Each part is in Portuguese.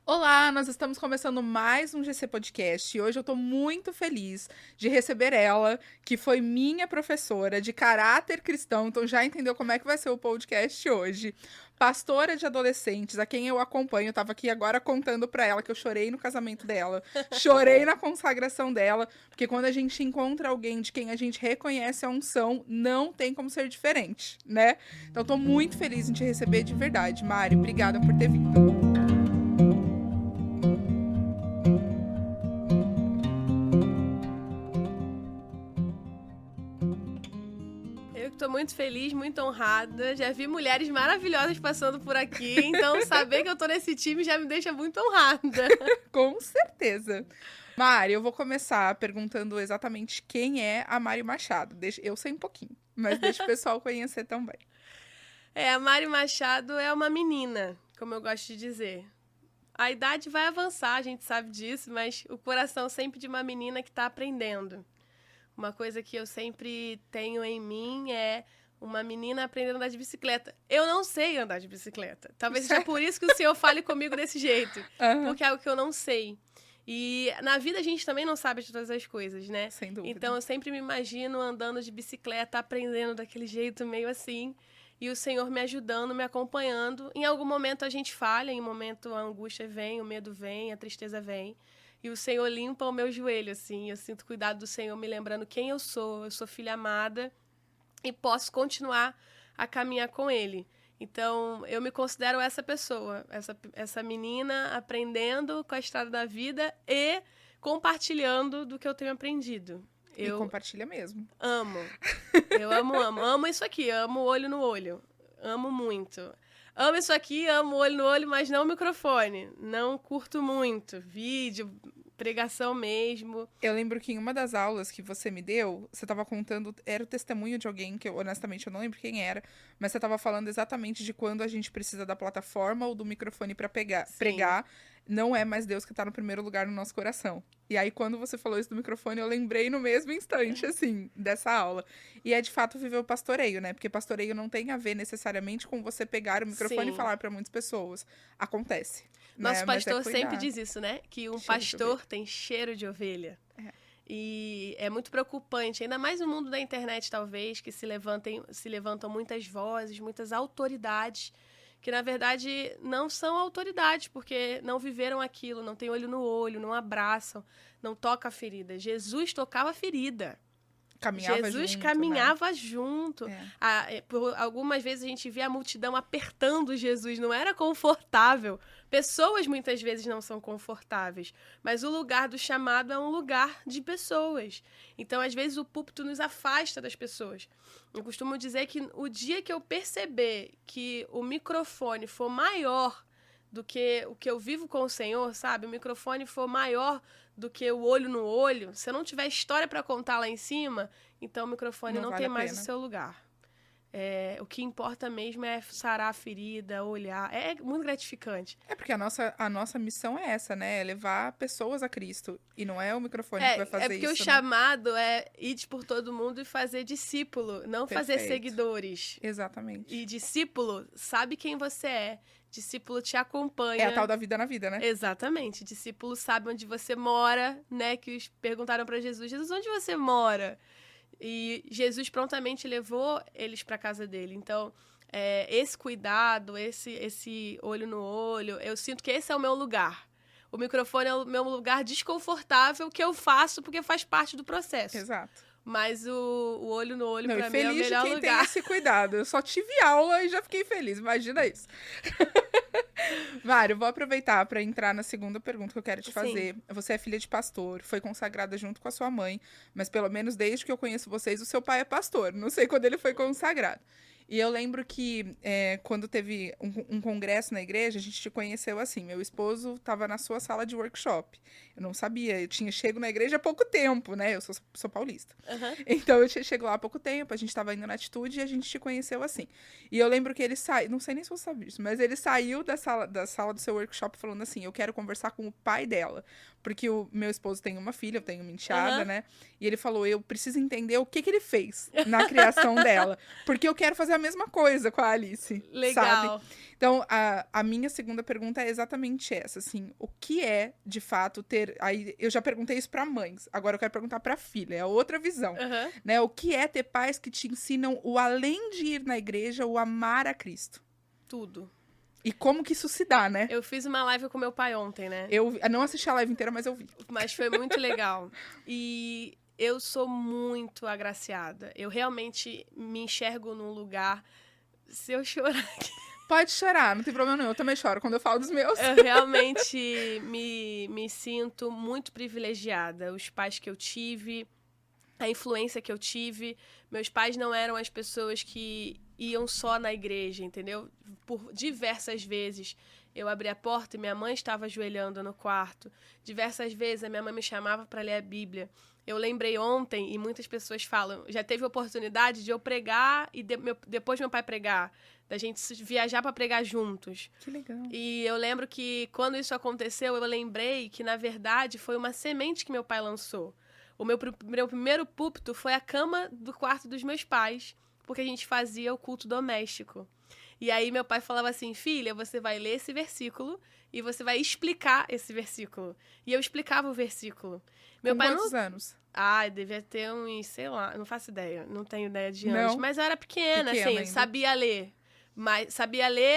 Olá, nós estamos começando mais um GC Podcast e hoje eu estou muito feliz de receber ela, que foi minha professora de caráter cristão, então já entendeu como é que vai ser o podcast hoje. Pastora de adolescentes, a quem eu acompanho, eu estava aqui agora contando para ela que eu chorei no casamento dela, chorei na consagração dela, porque quando a gente encontra alguém de quem a gente reconhece a unção, não tem como ser diferente, né? Então estou muito feliz em te receber de verdade, Mari, obrigada por ter vindo. Eu que tô muito feliz, muito honrada. Já vi mulheres maravilhosas passando por aqui, então saber que eu tô nesse time já me deixa muito honrada. Com certeza. Mari, eu vou começar perguntando exatamente quem é a Mari Machado. Eu sei um pouquinho, mas deixa o pessoal conhecer também. A Mari Machado é uma menina, como eu gosto de dizer. A idade vai avançar, a gente sabe disso, mas o coração sempre de uma menina que tá aprendendo. Uma coisa que eu sempre tenho em mim é uma menina aprendendo a andar de bicicleta. Eu não sei andar de bicicleta. Talvez seja por isso que o senhor fale comigo desse jeito. Uhum. Porque é algo que eu não sei. E na vida a gente também não sabe de todas as coisas, né? Sem dúvida. Então eu sempre me imagino andando de bicicleta, aprendendo daquele jeito meio assim. E o Senhor me ajudando, me acompanhando. Em algum momento a gente falha, em um momento a angústia vem, o medo vem, a tristeza vem. E o Senhor limpa o meu joelho, assim. Eu sinto cuidado do Senhor me lembrando quem eu sou. Eu sou filha amada e posso continuar a caminhar com Ele. Então, eu me considero essa pessoa, essa menina aprendendo com a estrada da vida e compartilhando do que eu tenho aprendido. E compartilha mesmo. Amo. Eu amo. Amo isso aqui, amo olho no olho. Amo muito. Amo isso aqui, amo olho no olho, mas não o microfone. Não curto muito. Vídeo, pregação mesmo. Eu lembro que em uma das aulas que você me deu, você estava contando, era o testemunho de alguém que honestamente eu não lembro quem era, mas você estava falando exatamente de quando a gente precisa da plataforma ou do microfone para pregar. Não é mais Deus que tá no primeiro lugar no nosso coração. E aí, quando você falou isso do microfone, eu lembrei no mesmo instante, assim, dessa aula. E é, de fato, viver o pastoreio, né? Porque pastoreio não tem a ver necessariamente com você pegar o microfone e falar para muitas pessoas. Acontece. Nosso né? pastor sempre diz isso, né? Que um pastor tem cheiro de ovelha. É. E é muito preocupante, ainda mais no mundo da internet, talvez, que se levantam muitas vozes, muitas autoridades, que na verdade não são autoridades, porque não viveram aquilo, não têm olho no olho, não abraçam, não tocam a ferida. Jesus tocava a ferida. Jesus junto, caminhava né? junto. Por algumas vezes a gente via a multidão apertando Jesus, não era confortável. Pessoas muitas vezes não são confortáveis, mas o lugar do chamado é um lugar de pessoas. Então, às vezes, o púlpito nos afasta das pessoas. Eu costumo dizer que o dia que eu perceber que o microfone for maior do que o que eu vivo com o Senhor, sabe? O microfone for maior do que o olho no olho, se eu não tiver história para contar lá em cima, então o microfone não tem mais o seu lugar. O que importa mesmo é sarar a ferida, olhar. É muito gratificante. É porque a nossa missão é essa, né? É levar pessoas a Cristo. E não é o microfone que vai fazer isso. É porque o chamado é ir por todo mundo e fazer discípulo, não fazer seguidores. Exatamente. E discípulo sabe quem você é. Discípulo te acompanha. É a tal da vida na vida, né? Exatamente. Discípulo sabe onde você mora, né? Que perguntaram para Jesus, onde você mora? E Jesus prontamente levou eles para casa dele. Então, esse cuidado, esse olho no olho, eu sinto que esse é o meu lugar. O microfone é o meu lugar desconfortável que eu faço porque faz parte do processo. Exato. Mas o olho no olho, pra mim, é o melhor lugar. Feliz de quem tem esse cuidado. Eu só tive aula e já fiquei feliz. Imagina isso. Mário, vou aproveitar para entrar na segunda pergunta que eu quero te fazer. Sim. Você é filha de pastor, foi consagrada junto com a sua mãe, mas pelo menos desde que eu conheço vocês, o seu pai é pastor. Não sei quando ele foi consagrado. E eu lembro que quando teve um congresso na igreja, a gente te conheceu assim. Meu esposo estava na sua sala de workshop. Eu não sabia, eu tinha chego na igreja há pouco tempo, né? Eu sou paulista. Uhum. Então eu tinha chego lá há pouco tempo, a gente estava indo na Atitude e a gente te conheceu assim. E eu lembro que ele saiu, não sei nem se você sabe disso, mas ele saiu da sala do seu workshop falando assim, eu quero conversar com o pai dela. Porque o meu esposo tem uma filha, eu tenho uma enteada, né? E ele falou, eu preciso entender o que ele fez na criação dela. Porque eu quero fazer a mesma coisa com a Alice, Legal. sabe? Então, a minha segunda pergunta é exatamente essa, assim, o que é, de fato, ter... Aí, eu já perguntei isso pra mães, agora eu quero perguntar pra filha, é a outra visão, Aham. né? O que é ter pais que te ensinam o além de ir na igreja, o amar a Cristo? Tudo. E como que isso se dá, né? Eu fiz uma live com meu pai ontem, né? Eu não assisti a live inteira, mas eu vi. Mas foi muito legal. E eu sou muito agraciada. Eu realmente me enxergo num lugar... Se eu chorar... Pode chorar, não tem problema nenhum. Eu também choro quando eu falo dos meus. Eu realmente me sinto muito privilegiada. Os pais que eu tive, a influência que eu tive. Meus pais não eram as pessoas que iam só na igreja, entendeu? Por diversas vezes eu abri a porta e minha mãe estava ajoelhando no quarto. Diversas vezes a minha mãe me chamava para ler a Bíblia. Eu lembrei ontem, e muitas pessoas falam, já teve a oportunidade de eu pregar e depois meu pai pregar. Da gente viajar para pregar juntos. Que legal. E eu lembro que quando isso aconteceu, eu lembrei que, na verdade, foi uma semente que meu pai lançou. O meu primeiro púlpito foi a cama do quarto dos meus pais, porque a gente fazia o culto doméstico. E aí meu pai falava assim, filha, você vai ler esse versículo e você vai explicar esse versículo. E eu explicava o versículo. Meu Com pai quantos anos? Ah, devia ter uns, sei lá, não faço ideia, não tenho ideia de anos. Não? Mas eu era pequena, Pequena assim, ainda. sabia ler,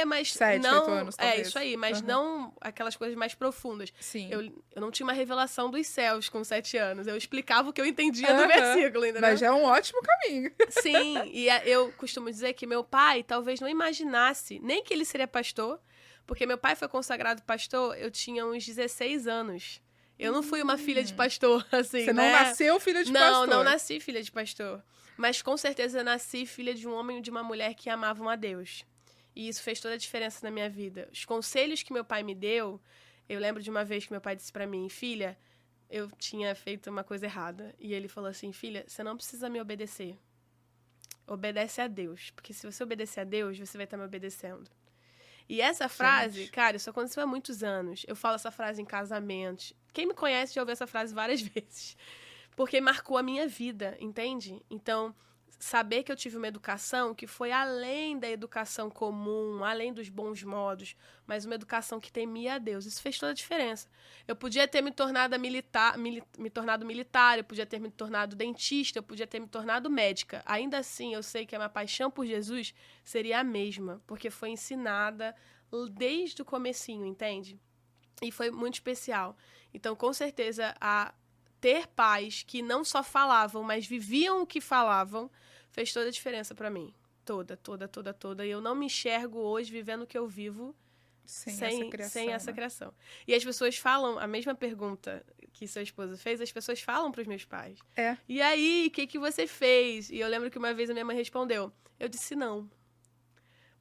mas 7, não... 8 anos, talvez. isso aí, mas Aham. não aquelas coisas mais profundas. Sim. Eu não tinha uma revelação dos céus com 7 anos. Eu explicava o que eu entendia do Aham. versículo, entendeu? Mas já é um ótimo caminho. Sim, e eu costumo dizer que meu pai talvez não imaginasse nem que ele seria pastor, porque meu pai foi consagrado pastor, eu tinha uns 16 anos. Eu não fui uma filha de pastor, assim, Você não né? nasceu filha de pastor. Não nasci filha de pastor. Mas com certeza eu nasci filha de um homem e de uma mulher que amavam a Deus. E isso fez toda a diferença na minha vida. Os conselhos que meu pai me deu, eu lembro de uma vez que meu pai disse pra mim, filha, eu tinha feito uma coisa errada. E ele falou assim, filha, você não precisa me obedecer. Obedece a Deus. Porque se você obedecer a Deus, você vai estar me obedecendo. E essa frase, cara, isso aconteceu há muitos anos. Eu falo essa frase em casamentos. Quem me conhece já ouviu essa frase várias vezes. Porque marcou a minha vida, entende? Então, saber que eu tive uma educação que foi além da educação comum, além dos bons modos, mas uma educação que temia a Deus. Isso fez toda a diferença. Eu podia ter me tornado militar, eu podia ter me tornado dentista, eu podia ter me tornado médica. Ainda assim, eu sei que a minha paixão por Jesus seria a mesma, porque foi ensinada desde o comecinho, entende? E foi muito especial. Então, com certeza, a ter pais que não só falavam, mas viviam o que falavam, fez toda a diferença pra mim. Toda. E eu não me enxergo hoje vivendo o que eu vivo sem essa criação. E as pessoas falam, a mesma pergunta que seu esposo fez, as pessoas falam pros meus pais. É. E aí, o que você fez? E eu lembro que uma vez a minha mãe respondeu, eu disse não.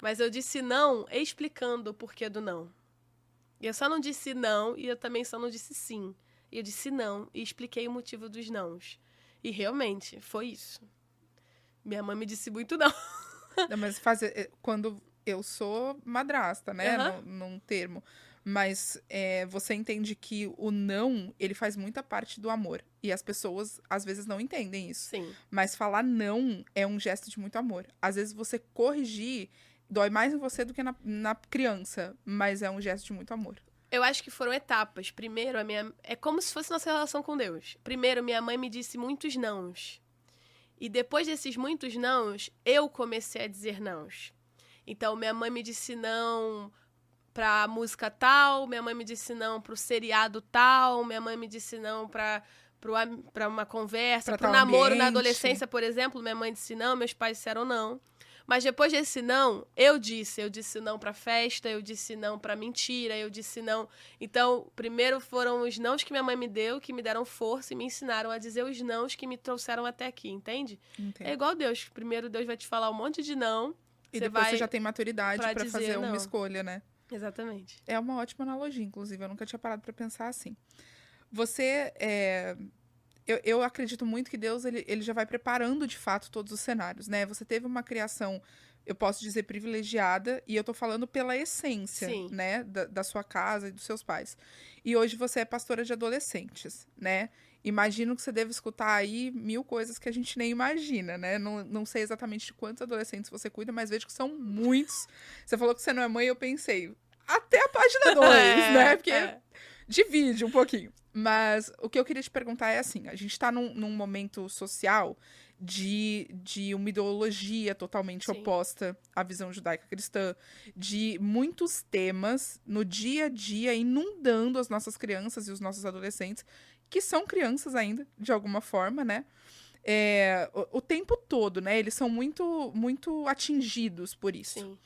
Mas eu disse não explicando o porquê do não. E eu só não disse não e eu também só não disse sim. E eu disse não e expliquei o motivo dos nãos. E realmente, foi isso. Minha mãe me disse muito não. Não, mas quando eu sou madrasta, né? Aham. Num termo. Mas você entende que o não, ele faz muita parte do amor. E as pessoas, às vezes, não entendem isso. Sim. Mas falar não é um gesto de muito amor. Às vezes, você corrigir dói mais em você do que na criança. Mas é um gesto de muito amor. Eu acho que foram etapas. Primeiro, é como se fosse nossa relação com Deus. Primeiro, minha mãe me disse muitos nãos. E depois desses muitos nãos, eu comecei a dizer nãos. Então, minha mãe me disse não pra música tal, minha mãe me disse não pro seriado tal, minha mãe me disse não pra uma conversa, pro namoro na adolescência, por exemplo, minha mãe disse não, meus pais disseram não. Mas depois desse não, eu disse não pra festa, eu disse não pra mentira, eu disse não. Então, primeiro foram os nãos que minha mãe me deu, que me deram força e me ensinaram a dizer os nãos que me trouxeram até aqui, entende? Entendo. É igual Deus. Primeiro Deus vai te falar um monte de não. E depois você já tem maturidade pra pra dizer fazer uma não. escolha, né? Exatamente. É uma ótima analogia, inclusive. Eu nunca tinha parado pra pensar assim. Você... Eu acredito muito que Deus ele já vai preparando, de fato, todos os cenários, né? Você teve uma criação eu posso dizer privilegiada, e eu tô falando pela essência, Sim. né, da sua casa e dos seus pais. E hoje você é pastora de adolescentes, né? Imagino que você deve escutar aí 1000 coisas que a gente nem imagina, né? Não sei exatamente de quantos adolescentes você cuida, mas vejo que são muitos. Você falou que você não é mãe, eu pensei, até a página 2, né? Porque divide um pouquinho. Mas o que eu queria te perguntar é assim, a gente tá num momento social de uma ideologia totalmente Sim. oposta à visão judaica cristã, de muitos temas no dia a dia inundando as nossas crianças e os nossos adolescentes, que são crianças ainda, de alguma forma, né? O tempo todo, né? Eles são muito, muito atingidos por isso. Sim.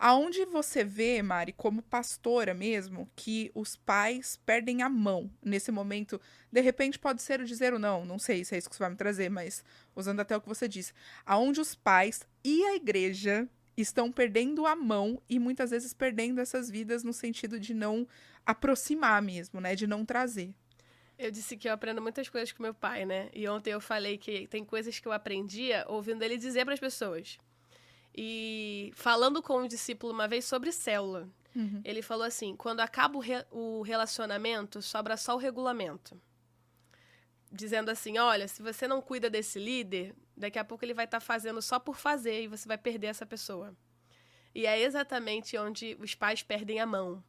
Aonde você vê, Mari, como pastora mesmo, que os pais perdem a mão nesse momento? De repente pode ser o dizer ou não sei se é isso que você vai me trazer, mas usando até o que você disse. Aonde os pais e a igreja estão perdendo a mão e muitas vezes perdendo essas vidas no sentido de não aproximar mesmo, né? De não trazer. Eu disse que eu aprendo muitas coisas com meu pai, né? E ontem eu falei que tem coisas que eu aprendia ouvindo ele dizer para as pessoas. E falando com um discípulo uma vez sobre célula, ele falou assim, quando acaba o relacionamento, sobra só o regulamento. Dizendo assim, olha, se você não cuida desse líder, daqui a pouco ele vai estar fazendo só por fazer e você vai perder essa pessoa. E é exatamente onde os pais perdem a mão.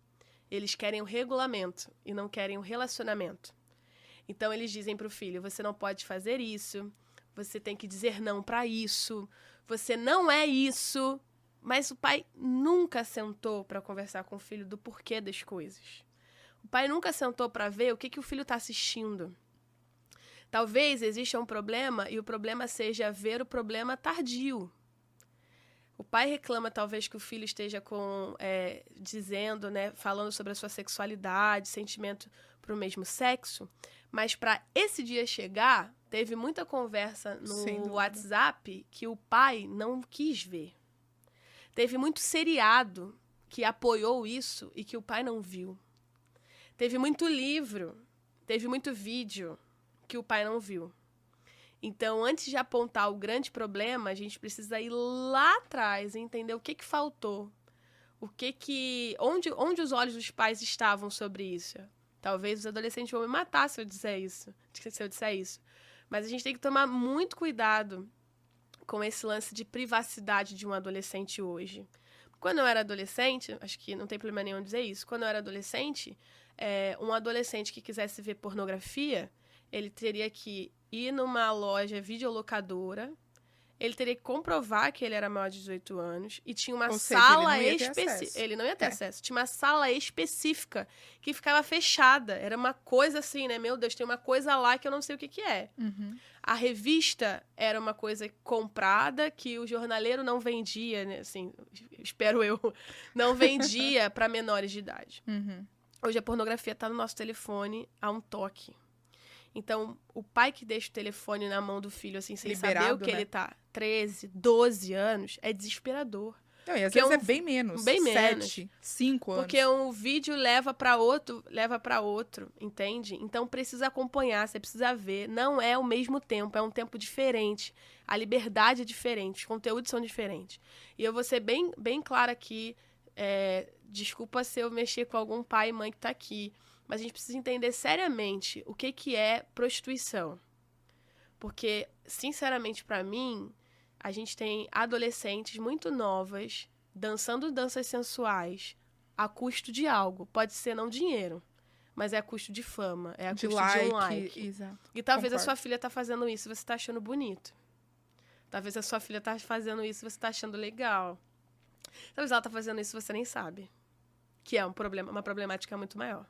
Eles querem o regulamento e não querem o relacionamento. Então eles dizem para o filho, você não pode fazer isso, você tem que dizer não para isso, você não é isso. Mas o pai nunca sentou para conversar com o filho do porquê das coisas. O pai nunca sentou para ver o que o filho está assistindo. Talvez exista um problema e o problema seja ver o problema tardio. O pai reclama talvez que o filho esteja dizendo, né, falando sobre a sua sexualidade, sentimento para o mesmo sexo, mas para esse dia chegar, teve muita conversa no WhatsApp que o pai não quis ver. Teve muito seriado que apoiou isso e que o pai não viu. Teve muito livro, teve muito vídeo que o pai não viu. Então, antes de apontar o grande problema, a gente precisa ir lá atrás e entender o que faltou. Onde os olhos dos pais estavam sobre isso. Talvez os adolescentes vão me matar se eu disser isso. Mas a gente tem que tomar muito cuidado com esse lance de privacidade de um adolescente hoje. Quando eu era adolescente, acho que não tem problema nenhum dizer isso, quando eu era adolescente, um adolescente que quisesse ver pornografia, ele teria que ir numa loja videolocadora, ele teria que comprovar que ele era maior de 18 anos e tinha uma sala específica. Ele não ia ter acesso. Tinha uma sala específica que ficava fechada. Era uma coisa assim, né? Meu Deus, tem uma coisa lá que eu não sei o que é. A revista era uma coisa comprada que o jornaleiro não vendia, né? Assim, espero eu, não vendia para menores de idade. Hoje a pornografia está no nosso telefone a um toque. Então, o pai que deixa o telefone na mão do filho, assim, sem saber o que ele tá, 13, 12 anos, é desesperador. Não, e às vezes é bem menos. 7, 5 anos. Porque um vídeo leva para outro, entende? Então, precisa acompanhar, você precisa ver. Não é o mesmo tempo, é um tempo diferente. A liberdade é diferente, os conteúdos são diferentes. E eu vou ser bem, bem clara aqui, desculpa se eu mexer com algum pai e mãe que tá aqui, mas a gente precisa entender seriamente o que é prostituição. Porque, sinceramente, para mim, a gente tem adolescentes muito novas dançando danças sensuais a custo de algo. Pode ser não dinheiro, mas é a custo de fama, é a custo de um like. Exato. E talvez a sua filha tá fazendo isso e você tá achando bonito. Talvez a sua filha tá fazendo isso e você tá achando legal. Talvez ela tá fazendo isso e você nem sabe. Que é uma problemática muito maior.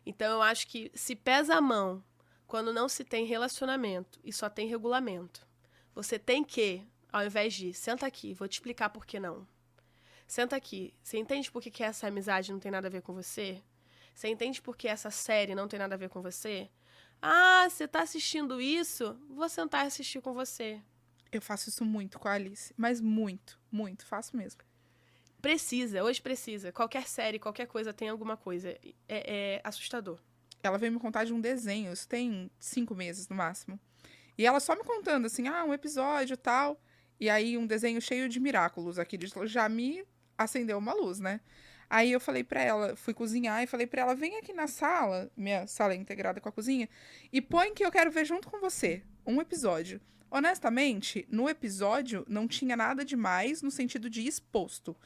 Então, eu acho que se pesa a mão quando não se tem relacionamento e só tem regulamento, você tem que, ao invés de, senta aqui, vou te explicar por que não. Senta aqui, você entende por que essa amizade não tem nada a ver com você? Você entende por que essa série não tem nada a ver com você? Ah, você tá assistindo isso? Vou sentar e assistir com você. Eu faço isso muito com a Alice, mas muito, muito, faço mesmo. Hoje precisa. Qualquer série, qualquer coisa tem alguma coisa. É assustador. Ela veio me contar de um desenho, isso tem 5 meses no máximo. E ela só me contando assim, um episódio e tal. E aí um desenho cheio de miraculos. Aquilo já me acendeu uma luz, né? Aí eu falei pra ela, fui cozinhar e falei pra ela, vem aqui na sala, minha sala é integrada com a cozinha, e põe que eu quero ver junto com você um episódio. Honestamente, no episódio não tinha nada demais no sentido de exposto.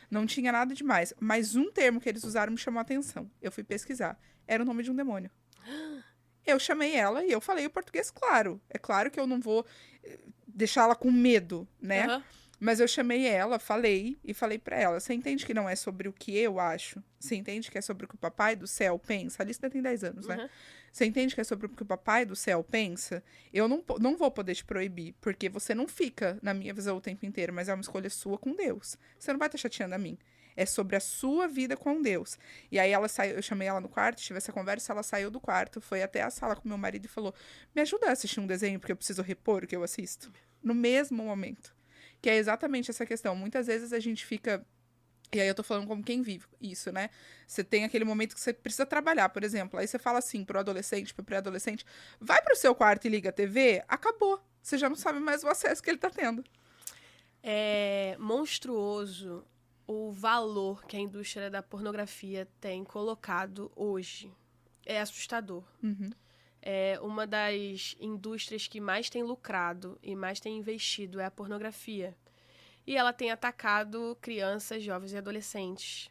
Não tinha nada demais. Mas um termo que eles usaram me chamou a atenção. Eu fui pesquisar. Era o nome de um demônio. Eu chamei ela e eu falei o português claro. É claro que eu não vou deixá-la com medo, né? Aham. Mas eu chamei ela, falei e falei pra ela: você entende que não é sobre o que eu acho? Você entende que é sobre o que o papai do céu pensa? A Alice tem 10 anos, né? Uhum. Você entende que é sobre o que o papai do céu pensa? Eu não vou poder te proibir, porque você não fica na minha visão o tempo inteiro, mas é uma escolha sua com Deus. Você não vai estar chateando a mim. É sobre a sua vida com Deus. E aí ela saiu, eu chamei ela no quarto, tive essa conversa, ela saiu do quarto, foi até a sala com meu marido e falou: me ajuda a assistir um desenho, porque eu preciso repor o que eu assisto. No mesmo momento. Que é exatamente essa questão. Muitas vezes a gente fica. E aí eu tô falando como quem vive isso, né? Você tem aquele momento que você precisa trabalhar, por exemplo. Aí você fala assim pro adolescente, pro pré-adolescente: vai pro seu quarto e liga a TV, acabou. Você já não sabe mais o acesso que ele tá tendo. É monstruoso o valor que a indústria da pornografia tem colocado hoje. É assustador. Uhum. É uma das indústrias que mais tem lucrado e mais tem investido é a pornografia. E ela tem atacado crianças, jovens e adolescentes.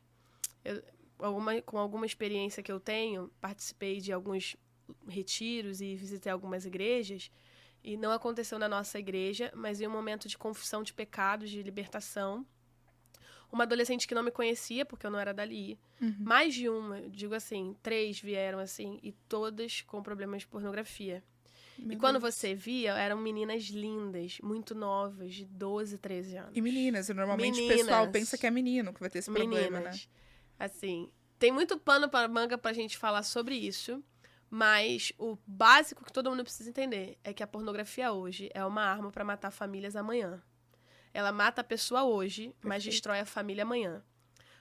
Com alguma experiência que eu tenho, participei de alguns retiros e visitei algumas igrejas. E não aconteceu na nossa igreja, mas em um momento de confissão de pecados, de libertação. Uma adolescente que não me conhecia, porque eu não era dali. Uhum. Mais de uma, digo assim, 3 vieram assim, e todas com problemas de pornografia. Meu E quando Deus. você via, eram meninas lindas, muito novas, de 12, 13 anos. E meninas, e normalmente o Meninas. pessoal pensa que é menino que vai ter esse problema, né? Meninas. Assim, tem muito pano para manga pra gente falar sobre isso, mas o básico que todo mundo precisa entender é que a pornografia hoje é uma arma para matar famílias amanhã. Ela mata a pessoa hoje, mas Perfeito. destrói a família amanhã.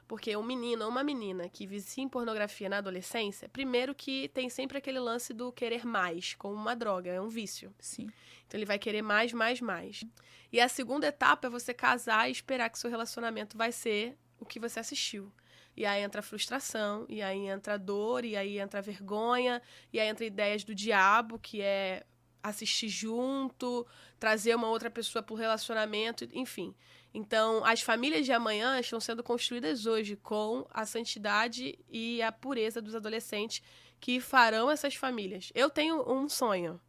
Porque um menino ou uma menina que vicia em pornografia na adolescência, primeiro que tem sempre aquele lance do querer mais, como uma droga, é um vício. Sim. Então ele vai querer mais, mais, mais. E a segunda etapa é você casar e esperar que seu relacionamento vai ser o que você assistiu. E aí entra a frustração, e aí entra a dor, e aí entra a vergonha, e aí entra ideias do diabo, que é assistir junto, trazer uma outra pessoa pro relacionamento, enfim. Então, as famílias de amanhã estão sendo construídas hoje com a santidade e a pureza dos adolescentes que farão essas famílias. Eu tenho um sonho.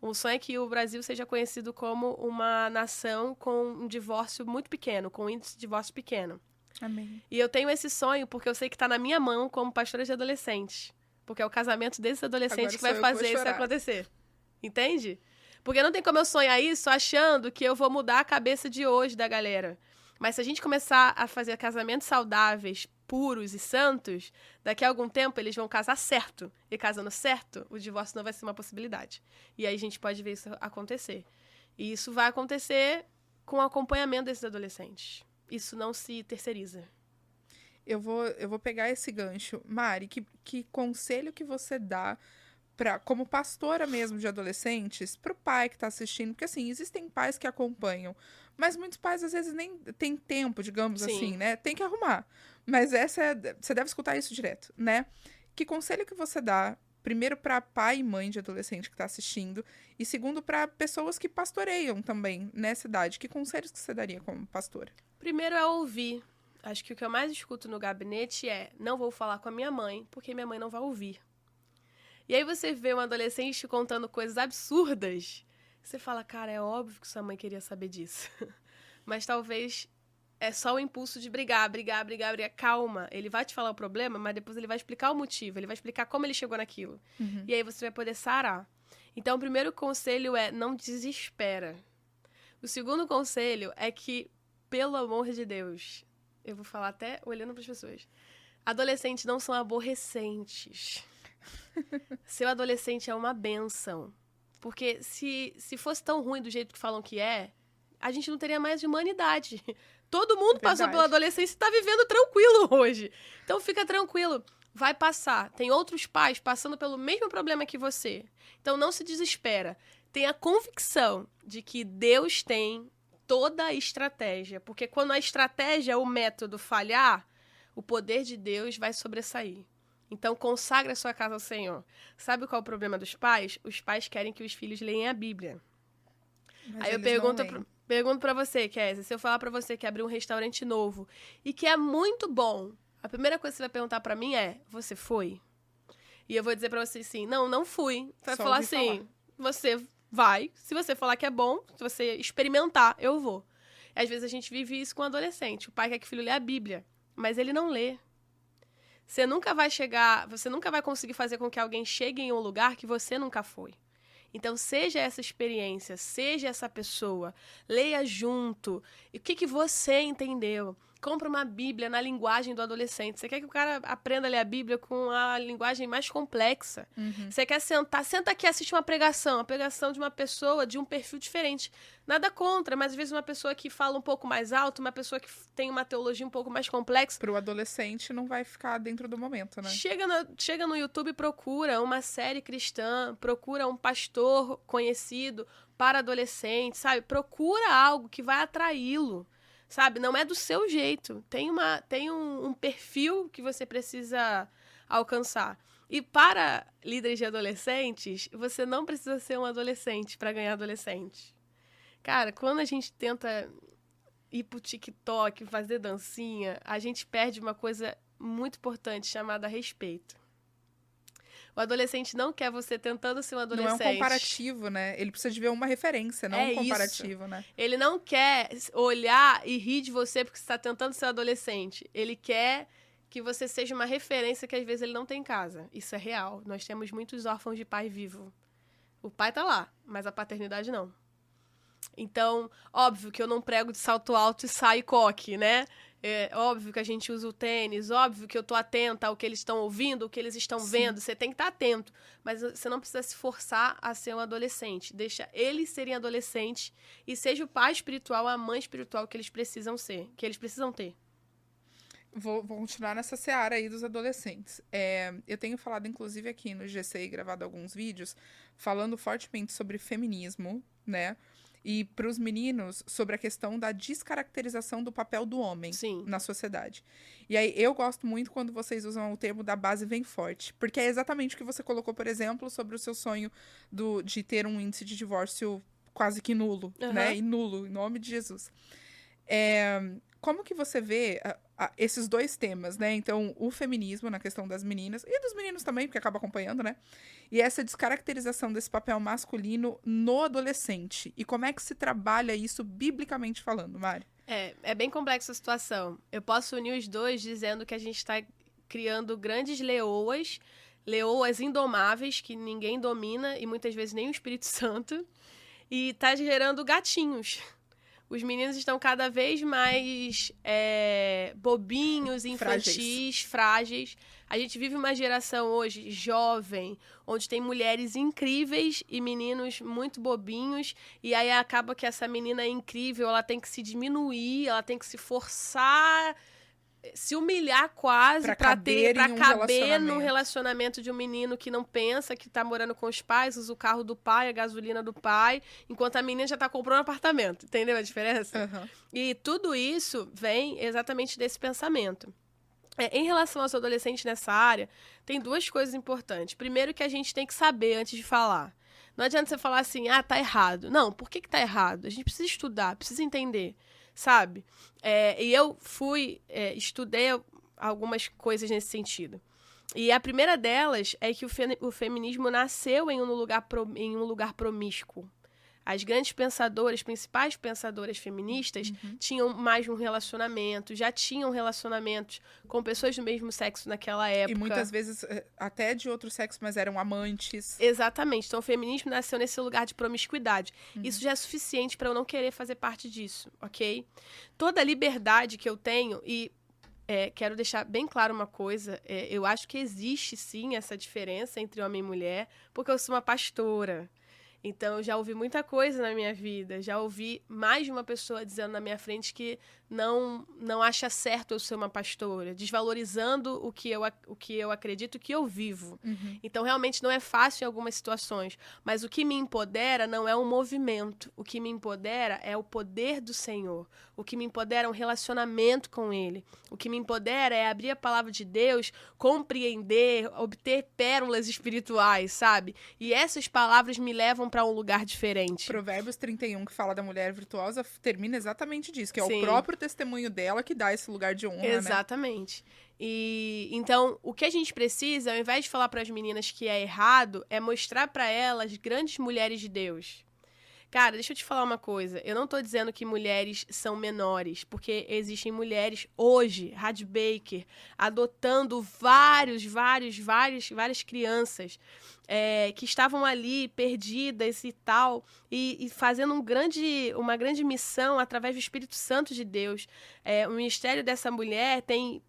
Um sonho é que o Brasil seja conhecido como uma nação com um divórcio muito pequeno, com um índice de divórcio pequeno. Amém. E eu tenho esse sonho porque eu sei que está na minha mão como pastora de adolescentes. Porque é o casamento desses adolescentes Agora que vai sou eu que vou fazer isso chorar. acontecer. Entende? Porque não tem como eu sonhar isso achando que eu vou mudar a cabeça de hoje da galera. Mas se a gente começar a fazer casamentos saudáveis, puros e santos, daqui a algum tempo eles vão casar certo. E casando certo, o divórcio não vai ser uma possibilidade. E aí a gente pode ver isso acontecer. E isso vai acontecer com o acompanhamento desses adolescentes. Isso não se terceiriza. Eu vou pegar esse gancho. Mari, que conselho que você dá como pastora mesmo de adolescentes, pro pai que tá assistindo? Porque, assim, existem pais que acompanham, mas muitos pais, às vezes, nem têm tempo, digamos Sim. assim, né? Tem que arrumar. Mas você deve escutar isso direto, né? Que conselho que você dá, primeiro, para pai e mãe de adolescente que tá assistindo, e segundo, para pessoas que pastoreiam também nessa idade? Que conselhos que você daria como pastora? Primeiro é ouvir. Acho que o que eu mais escuto no gabinete é: não vou falar com a minha mãe, porque minha mãe não vai ouvir. E aí você vê um adolescente contando coisas absurdas. Você fala, cara, é óbvio que sua mãe queria saber disso. Mas talvez é só o impulso de brigar. Calma, ele vai te falar o problema, mas depois ele vai explicar o motivo. Ele vai explicar como ele chegou naquilo. Uhum. E aí você vai poder sarar. Então, o primeiro conselho é: não desespera. O segundo conselho é que, pelo amor de Deus, eu vou falar até olhando para as pessoas, adolescentes não são aborrecentes. Seu adolescente é uma bênção. Porque se fosse tão ruim do jeito que falam que é, a gente não teria mais humanidade. Todo mundo passou Verdade. pela adolescência e tá vivendo tranquilo hoje. Então fica tranquilo. Vai passar. Tem outros pais passando pelo mesmo problema que você. Então não se desespera. Tenha a convicção de que Deus tem toda a estratégia. Porque quando a estratégia, o método falhar, o poder de Deus vai sobressair. Então, consagre a sua casa ao Senhor. Sabe qual é o problema dos pais? Os pais querem que os filhos leiam a Bíblia. Mas Aí eu eles não leem. pergunto pra você, Kézia, se eu falar pra você que abriu um restaurante novo e que é muito bom, a primeira coisa que você vai perguntar pra mim é, você foi? E eu vou dizer pra você assim, não fui. Você vai Só falar ouvi assim, falar. você vai, se você falar que é bom, se você experimentar, eu vou. E às vezes a gente vive isso com adolescente. O pai quer que o filho lê a Bíblia, mas ele não lê. Você nunca vai conseguir fazer com que alguém chegue em um lugar que você nunca foi. Então, seja essa experiência, seja essa pessoa, leia junto. E o que você entendeu? Compra uma Bíblia na linguagem do adolescente. Você quer que o cara aprenda a ler a Bíblia com a linguagem mais complexa. Você quer senta aqui e assiste uma pregação de uma pessoa de um perfil diferente. Nada contra, mas às vezes uma pessoa que fala um pouco mais alto, uma pessoa que tem uma teologia um pouco mais complexa. Pro adolescente não vai ficar dentro do momento, né? Chega no YouTube e procura uma série cristã, procura um pastor conhecido para adolescente, sabe? Procura algo que vai atraí-lo. Sabe, não é do seu jeito. Tem um perfil que você precisa alcançar. E para líderes de adolescentes, você não precisa ser um adolescente para ganhar adolescente. Cara, quando a gente tenta ir pro TikTok, fazer dancinha, a gente perde uma coisa muito importante chamada respeito. O adolescente não quer você tentando ser um adolescente. Não é um comparativo, né? Ele precisa de ver uma referência, não um comparativo, né? Ele não quer olhar e rir de você porque você está tentando ser um adolescente. Ele quer que você seja uma referência que às vezes ele não tem em casa. Isso é real. Nós temos muitos órfãos de pai vivo. O pai tá lá, mas a paternidade não. Então, óbvio que eu não prego de salto alto e saio coque, né? É óbvio que a gente usa o tênis, óbvio que eu tô atenta ao que eles estão ouvindo, ao que eles estão vendo, você tem que estar atento, mas você não precisa se forçar a ser um adolescente, deixa eles serem adolescentes e seja o pai espiritual, a mãe espiritual que eles precisam ser, que eles precisam ter. Vou continuar nessa seara aí dos adolescentes. Eu tenho falado, inclusive, aqui no GC e gravado alguns vídeos, falando fortemente sobre feminismo, né? E para os meninos, sobre a questão da descaracterização do papel do homem na sociedade. E aí, eu gosto muito quando vocês usam o termo da base vem forte. Porque é exatamente o que você colocou, por exemplo, sobre o seu sonho de ter um índice de divórcio quase que nulo, né? E nulo, em nome de Jesus. Como que você vê esses dois temas, né? Então, o feminismo na questão das meninas, e dos meninos também, porque acaba acompanhando, né? E essa descaracterização desse papel masculino no adolescente. E como é que se trabalha isso biblicamente falando, Mari? É bem complexa a situação. Eu posso unir os dois dizendo que a gente está criando grandes leoas indomáveis, que ninguém domina, e muitas vezes nem o Espírito Santo, e está gerando gatinhos. Os meninos estão cada vez mais bobinhos, infantis, frágeis. A gente vive uma geração hoje jovem, onde tem mulheres incríveis e meninos muito bobinhos. E aí acaba que essa menina incrível, ela tem que se diminuir, ela tem que se forçar, se humilhar quase para caber no relacionamento de um menino que não pensa, que tá morando com os pais, usa o carro do pai, a gasolina do pai, enquanto a menina já tá comprando um apartamento. Entendeu a diferença? E tudo isso vem exatamente desse pensamento. Em relação aos adolescentes nessa área, tem duas coisas importantes. Primeiro, que a gente tem que saber antes de falar. Não adianta você falar assim, tá errado. Não, por que tá errado? A gente precisa estudar, precisa entender. Sabe? E eu estudei algumas coisas nesse sentido. E a primeira delas é que o feminismo nasceu em um lugar promíscuo. As grandes pensadoras, principais pensadoras feministas, tinham mais de um relacionamento, já tinham relacionamentos com pessoas do mesmo sexo naquela época. E muitas vezes até de outro sexo, mas eram amantes. Exatamente. Então o feminismo nasceu nesse lugar de promiscuidade. Isso já é suficiente para eu não querer fazer parte disso, ok? Toda a liberdade que eu tenho, e quero deixar bem claro uma coisa, eu acho que existe sim essa diferença entre homem e mulher, porque eu sou uma pastora. Então, eu já ouvi muita coisa na minha vida. Já ouvi mais de uma pessoa dizendo na minha frente que não acha certo eu ser uma pastora, desvalorizando o que eu acredito, o que eu vivo. Então, realmente não é fácil em algumas situações. Mas o que me empodera não é um movimento. O que me empodera é o poder do Senhor. O que me empodera é um relacionamento com Ele. O que me empodera é abrir a palavra de Deus, compreender, obter pérolas espirituais, sabe? E essas palavras me levam para um lugar diferente. Provérbios 31, que fala da mulher virtuosa, termina exatamente disso, que é Sim. o próprio testemunho dela que dá esse lugar de honra, Exatamente. E então, o que a gente precisa, ao invés de falar para as meninas que é errado, é mostrar para elas grandes mulheres de Deus. Cara, deixa eu te falar uma coisa. Eu não tô dizendo que mulheres são menores, porque existem mulheres hoje, Rádio Baker, adotando várias crianças que estavam ali perdidas e tal, e fazendo uma grande missão através do Espírito Santo de Deus. O ministério dessa mulher tem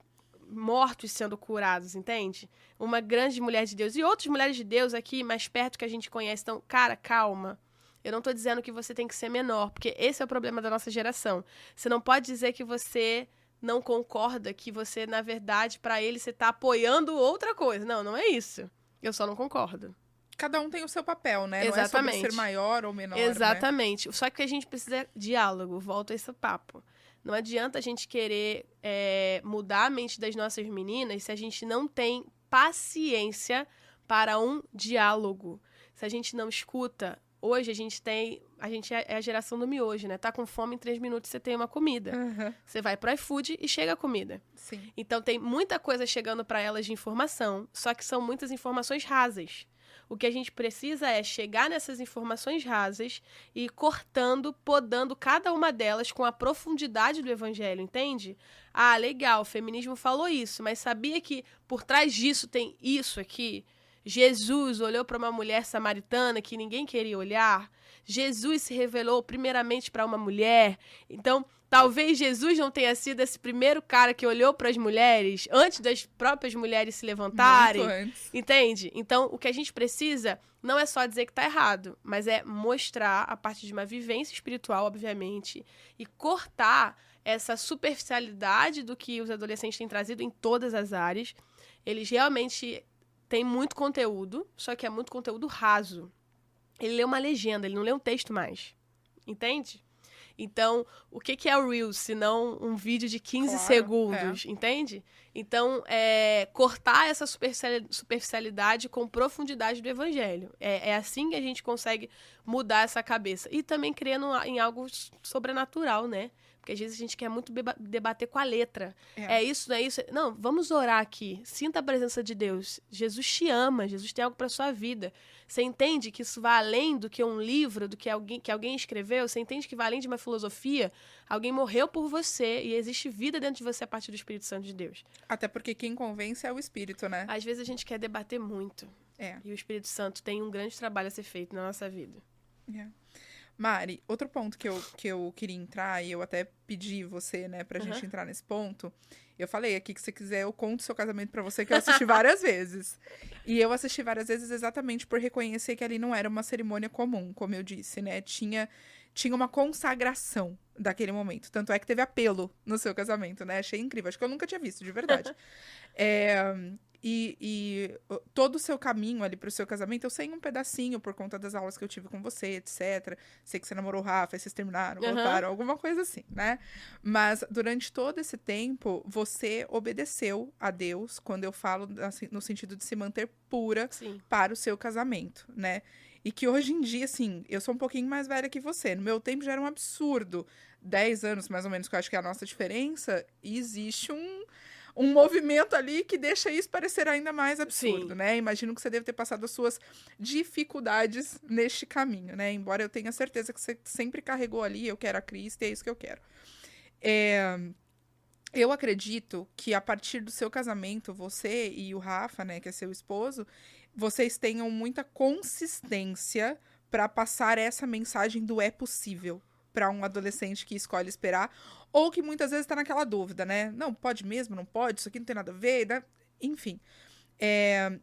mortos sendo curados, entende? Uma grande mulher de Deus. E outras mulheres de Deus aqui, mais perto, que a gente conhece. Então, cara, calma. Eu não tô dizendo que você tem que ser menor, porque esse é o problema da nossa geração. Você não pode dizer que você não concorda, que você, na verdade, para ele, você tá apoiando outra coisa. Não, não é isso. Eu só não concordo. Cada um tem o seu papel, né? Exatamente. Não é sobre ser maior ou menor, Exatamente. Né? Só que a gente precisa de diálogo. Volto a esse papo. Não adianta a gente querer mudar a mente das nossas meninas se a gente não tem paciência para um diálogo. Se a gente não escuta. Hoje a gente é a geração do miojo, né? Tá com fome, em 3 minutos você tem uma comida. Você vai pro iFood e chega a comida. Sim. Então tem muita coisa chegando para elas de informação, só que são muitas informações rasas. O que a gente precisa é chegar nessas informações rasas e ir cortando, podando cada uma delas com a profundidade do evangelho, entende? Ah, legal, o feminismo falou isso, mas sabia que por trás disso tem isso aqui? Jesus olhou para uma mulher samaritana que ninguém queria olhar. Jesus se revelou primeiramente para uma mulher. Então, talvez Jesus não tenha sido esse primeiro cara que olhou para as mulheres antes das próprias mulheres se levantarem. Muito antes. Entende? Então, o que a gente precisa não é só dizer que tá errado, mas é mostrar, a partir de uma vivência espiritual, obviamente, e cortar essa superficialidade do que os adolescentes têm trazido em todas as áreas. Eles realmente tem muito conteúdo, só que é muito conteúdo raso. Ele lê uma legenda, ele não lê um texto mais. Entende? Então, o que é o Reels, se não um vídeo de 15 segundos, entende? Então, cortar essa superficialidade com profundidade do evangelho. É assim que a gente consegue mudar essa cabeça. E também crendo em algo sobrenatural, né? Porque às vezes a gente quer muito debater com a letra. É isso, não é isso? Não, vamos orar aqui. Sinta a presença de Deus. Jesus te ama, Jesus tem algo para sua vida. Você entende que isso vai além do que um livro, do que alguém escreveu? Você entende que vai além de uma filosofia? Alguém morreu por você e existe vida dentro de você a partir do Espírito Santo de Deus. Até porque quem convence é o Espírito, né? Às vezes a gente quer debater muito. E o Espírito Santo tem um grande trabalho a ser feito na nossa vida. Mari, outro ponto que eu queria entrar, e eu até pedi você, né, pra gente entrar nesse ponto. Eu falei aqui que se quiser eu conto seu casamento pra você, que eu assisti várias vezes. E eu assisti várias vezes exatamente por reconhecer que ali não era uma cerimônia comum, como eu disse, né? Tinha uma consagração daquele momento. Tanto é que teve apelo no seu casamento, né? Achei incrível. Acho que eu nunca tinha visto, de verdade. E todo o seu caminho ali pro seu casamento, eu sei um pedacinho por conta das aulas que eu tive com você, etc. Sei que você namorou o Rafa, aí vocês terminaram, voltaram, alguma coisa assim, né? Mas durante todo esse tempo, você obedeceu a Deus, quando eu falo assim, no sentido de se manter pura para o seu casamento, né? E que hoje em dia, assim, eu sou um pouquinho mais velha que você. No meu tempo já era um absurdo. 10 anos, mais ou menos, que eu acho que é a nossa diferença, e existe um movimento ali que deixa isso parecer ainda mais absurdo, né? Imagino que você deve ter passado as suas dificuldades neste caminho, né? Embora eu tenha certeza que você sempre carregou ali, eu quero a Cristo e é isso que eu quero. Eu acredito que a partir do seu casamento, você e o Rafa, né, que é seu esposo, vocês tenham muita consistência para passar essa mensagem do é possível para um adolescente que escolhe esperar, ou que muitas vezes está naquela dúvida, né? Não, pode mesmo, não pode, isso aqui não tem nada a ver, né? Enfim.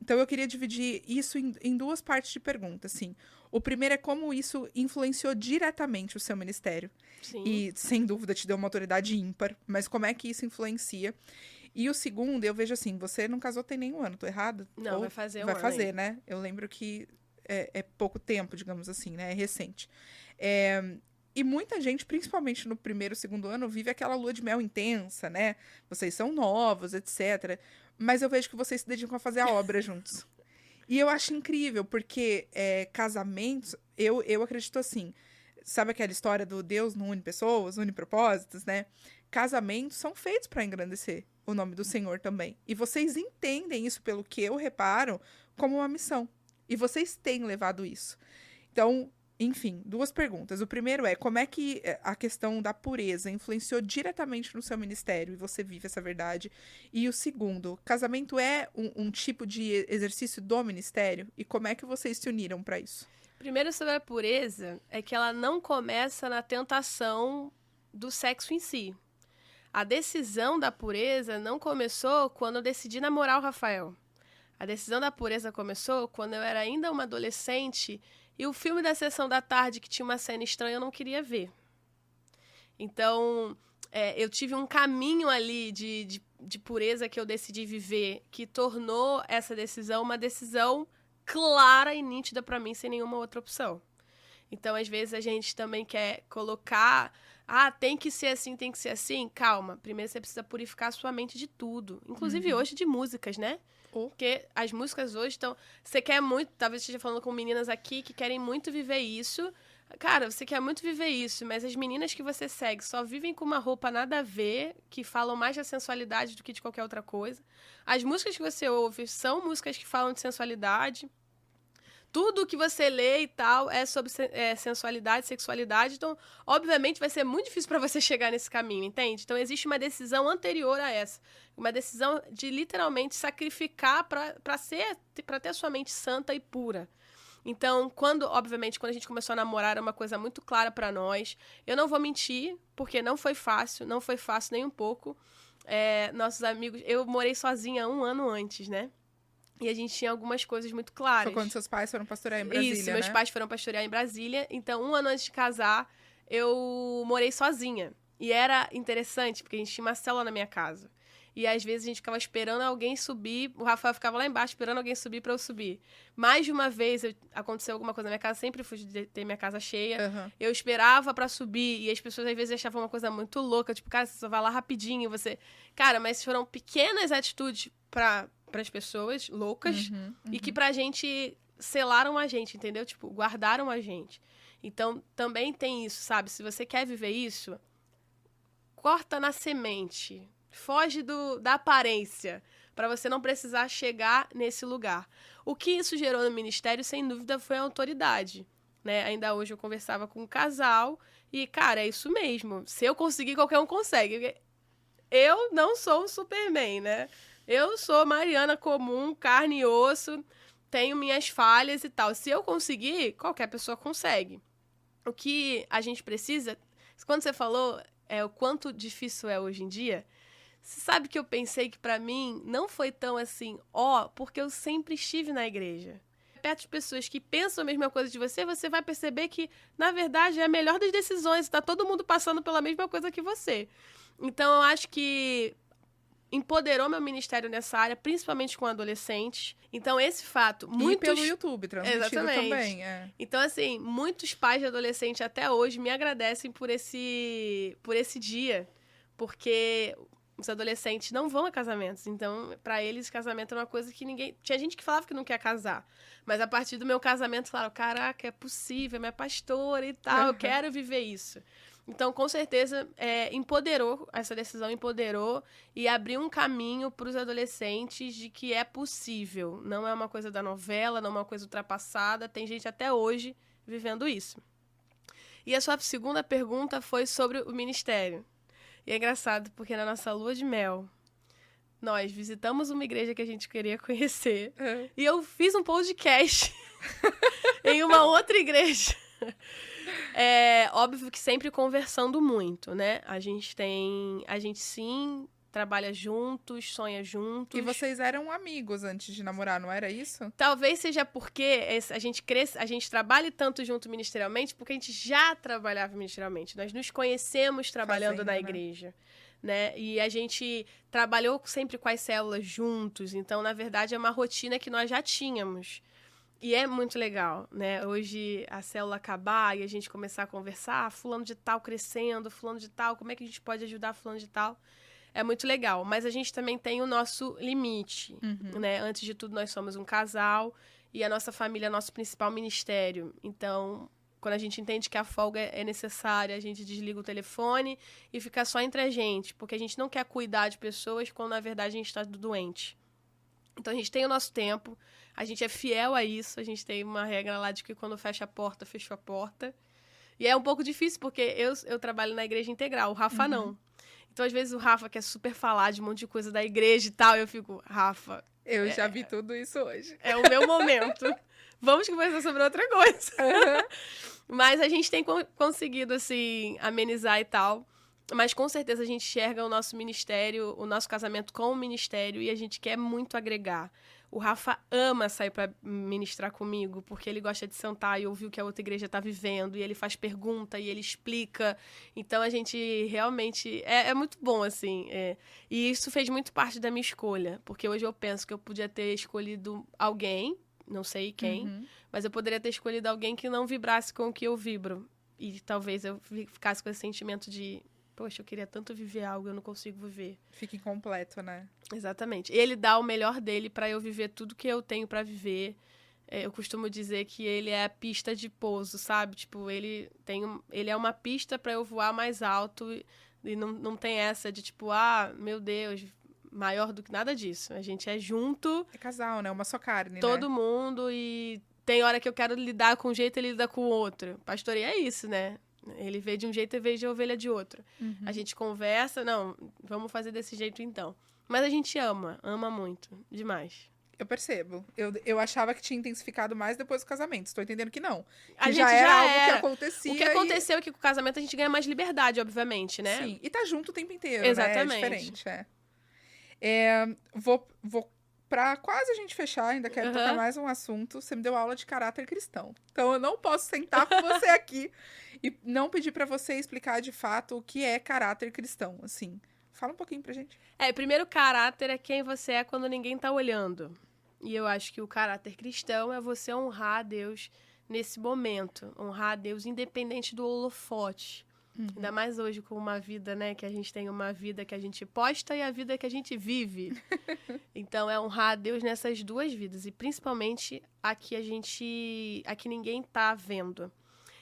Então, eu queria dividir isso em duas partes de pergunta, assim. O primeiro é como isso influenciou diretamente o seu ministério. Sim. E, sem dúvida, te deu uma autoridade ímpar. Mas como é que isso influencia? E o segundo, eu vejo assim, você não casou tem nem um ano, tô errada? Não, Ou vai fazer um vai ano fazer, ainda. né? Eu lembro que é pouco tempo, digamos assim, né? É recente. E muita gente, principalmente no primeiro, segundo ano, vive aquela lua de mel intensa, né? Vocês são novos, etc. Mas eu vejo que vocês se dedicam a fazer a obra juntos. E eu acho incrível, porque casamentos, eu acredito assim, sabe aquela história do Deus não une pessoas, une propósitos, né? Casamentos são feitos para engrandecer o nome do Senhor também. E vocês entendem isso, pelo que eu reparo, como uma missão. E vocês têm levado isso. Então, enfim, duas perguntas. O primeiro é, como é que a questão da pureza influenciou diretamente no seu ministério e você vive essa verdade? E o segundo, casamento é um tipo de exercício do ministério? E como é que vocês se uniram para isso? Primeiro, sobre a pureza, é que ela não começa na tentação do sexo em si. A decisão da pureza não começou quando eu decidi namorar o Rafael. A decisão da pureza começou quando eu era ainda uma adolescente e o filme da Sessão da Tarde, que tinha uma cena estranha, eu não queria ver. Então, eu tive um caminho ali de pureza que eu decidi viver, que tornou essa decisão uma decisão clara e nítida para mim, sem nenhuma outra opção. Então, às vezes, a gente também quer colocar... tem que ser assim, tem que ser assim. Calma, primeiro você precisa purificar a sua mente de tudo. Inclusive hoje de músicas, né? Porque as músicas hoje estão... Você quer muito... Talvez esteja falando com meninas aqui que querem muito viver isso. Cara, você quer muito viver isso, mas as meninas que você segue só vivem com uma roupa nada a ver, que falam mais da sensualidade do que de qualquer outra coisa. As músicas que você ouve são músicas que falam de sensualidade. Tudo que você lê e tal é sobre sensualidade, sexualidade. Então, obviamente, vai ser muito difícil para você chegar nesse caminho, entende? Então, existe uma decisão anterior a essa. Uma decisão de, literalmente, sacrificar para ter a sua mente santa e pura. Então, obviamente, quando a gente começou a namorar, era uma coisa muito clara para nós. Eu não vou mentir, porque não foi fácil nem um pouco. Nossos amigos... Eu morei sozinha 1 ano antes, né? E a gente tinha algumas coisas muito claras. Foi quando seus pais foram pastorear em Brasília, Isso, meus pais foram pastorear em Brasília. Então, 1 ano antes de casar, eu morei sozinha. E era interessante, porque a gente tinha uma célula na minha casa. E às vezes a gente ficava esperando alguém subir. O Rafael ficava lá embaixo esperando alguém subir pra eu subir. Mais de uma vez aconteceu alguma coisa na minha casa, sempre fui de ter minha casa cheia. Uhum. Eu esperava pra subir e as pessoas às vezes achavam uma coisa muito louca. Tipo, cara, você só vai lá rapidinho. Cara, mas foram pequenas atitudes para as pessoas loucas e que pra gente selaram a gente, entendeu? Tipo, guardaram a gente. Então, também tem isso, sabe? Se você quer viver isso, corta na semente. Foge da aparência, para você não precisar chegar nesse lugar. O que isso gerou no ministério, sem dúvida, foi a autoridade. Né? Ainda hoje eu conversava com um casal e, cara, é isso mesmo. Se eu conseguir, qualquer um consegue. Eu não sou um Superman, né? Eu sou Mariana comum, carne e osso, tenho minhas falhas e tal. Se eu conseguir, qualquer pessoa consegue. O que a gente precisa... Quando você falou o quanto difícil é hoje em dia... Você sabe que eu pensei que pra mim não foi tão assim, porque eu sempre estive na igreja. Perto de pessoas que pensam a mesma coisa de você, você vai perceber que, na verdade, é a melhor das decisões. Tá todo mundo passando pela mesma coisa que você. Então, eu acho que empoderou meu ministério nessa área, principalmente com adolescentes. Então, esse fato... E pelo YouTube, transmitido Exatamente. também. Então, assim, muitos pais de adolescente até hoje me agradecem por esse dia. Porque... Os adolescentes não vão a casamentos, então, pra eles, casamento é uma coisa que ninguém... Tinha gente que falava que não quer casar, mas a partir do meu casamento, falaram, caraca, é possível, minha pastora e tal, eu quero viver isso. Então, com certeza, empoderou, essa decisão empoderou e abriu um caminho pros adolescentes de que é possível. Não é uma coisa da novela, não é uma coisa ultrapassada, tem gente até hoje vivendo isso. E a sua segunda pergunta foi sobre o ministério. E é engraçado, porque na nossa lua de mel, nós visitamos uma igreja que a gente queria conhecer. E eu fiz um podcast em uma outra igreja. Óbvio que sempre conversando muito, né? A gente sim trabalha juntos, sonha juntos. E vocês eram amigos antes de namorar, não era isso? Talvez seja porque a gente trabalha tanto junto ministerialmente, porque a gente já trabalhava ministerialmente. Nós nos conhecemos trabalhando na igreja, né? E a gente trabalhou sempre com as células juntos. Então, na verdade, é uma rotina que nós já tínhamos. E é muito legal, né? Hoje a célula acabar e a gente começar a conversar, fulano de tal crescendo, fulano de tal, como é que a gente pode ajudar fulano de tal? É muito legal, mas a gente também tem o nosso limite, né? Antes de tudo, nós somos um casal e a nossa família é nosso principal ministério. Então, quando a gente entende que a folga é necessária, a gente desliga o telefone e fica só entre a gente, porque a gente não quer cuidar de pessoas quando, na verdade, a gente está doente. Então, a gente tem o nosso tempo, a gente é fiel a isso, a gente tem uma regra lá de que quando fecha a porta, fechou a porta. E é um pouco difícil, porque eu trabalho na igreja integral, o Rafa não. Então, às vezes, o Rafa quer super falar de um monte de coisa da igreja e tal, e eu fico, Rafa... Eu já vi tudo isso hoje. É o meu momento. Vamos conversar sobre outra coisa. Mas a gente tem conseguido, assim, amenizar e tal. Mas, com certeza, a gente enxerga o nosso ministério, o nosso casamento com o ministério, e a gente quer muito agregar. O Rafa ama sair para ministrar comigo, porque ele gosta de sentar e ouvir o que a outra igreja está vivendo, e ele faz pergunta, e ele explica. Então, a gente realmente... É muito bom, assim. E isso fez muito parte da minha escolha, porque hoje eu penso que eu podia ter escolhido alguém, não sei quem, mas eu poderia ter escolhido alguém que não vibrasse com o que eu vibro. E talvez eu ficasse com esse sentimento de... Poxa, eu queria tanto viver algo, eu não consigo viver. Fica incompleto, né? Exatamente. Ele dá o melhor dele pra eu viver tudo que eu tenho pra viver. Eu costumo dizer que ele é a pista de pouso, sabe? Tipo, ele é uma pista pra eu voar mais alto e não tem essa de tipo, meu Deus, maior do que nada disso. A gente é junto. É casal, né? Uma só carne, todo mundo e tem hora que eu quero lidar com um jeito, ele lida com o outro. Pastoreio é isso, né? Ele vê de um jeito e vê de ovelha de outro. A gente conversa, não, vamos fazer desse jeito então. Mas a gente ama muito, demais. Eu percebo. Eu achava que tinha intensificado mais depois do casamento. Estou entendendo que não. A Que gente já era algo que era. acontecia. O que aconteceu é que com o casamento a gente ganha mais liberdade, obviamente, né? Sim, e tá junto o tempo inteiro, Exatamente. né? É diferente, Vou pra quase a gente fechar, ainda quero tocar mais um assunto. Você me deu aula de caráter cristão. Então eu não posso sentar com você aqui e não pedir pra você explicar de fato o que é caráter cristão, assim. Fala um pouquinho pra gente. Primeiro, caráter é quem você é quando ninguém tá olhando. E eu acho que o caráter cristão é você honrar a Deus nesse momento. Honrar a Deus independente do holofote. Ainda mais hoje com uma vida, né? Que a gente tem uma vida que a gente posta e a vida que a gente vive. Então, é honrar a Deus nessas duas vidas. E principalmente a que ninguém tá vendo.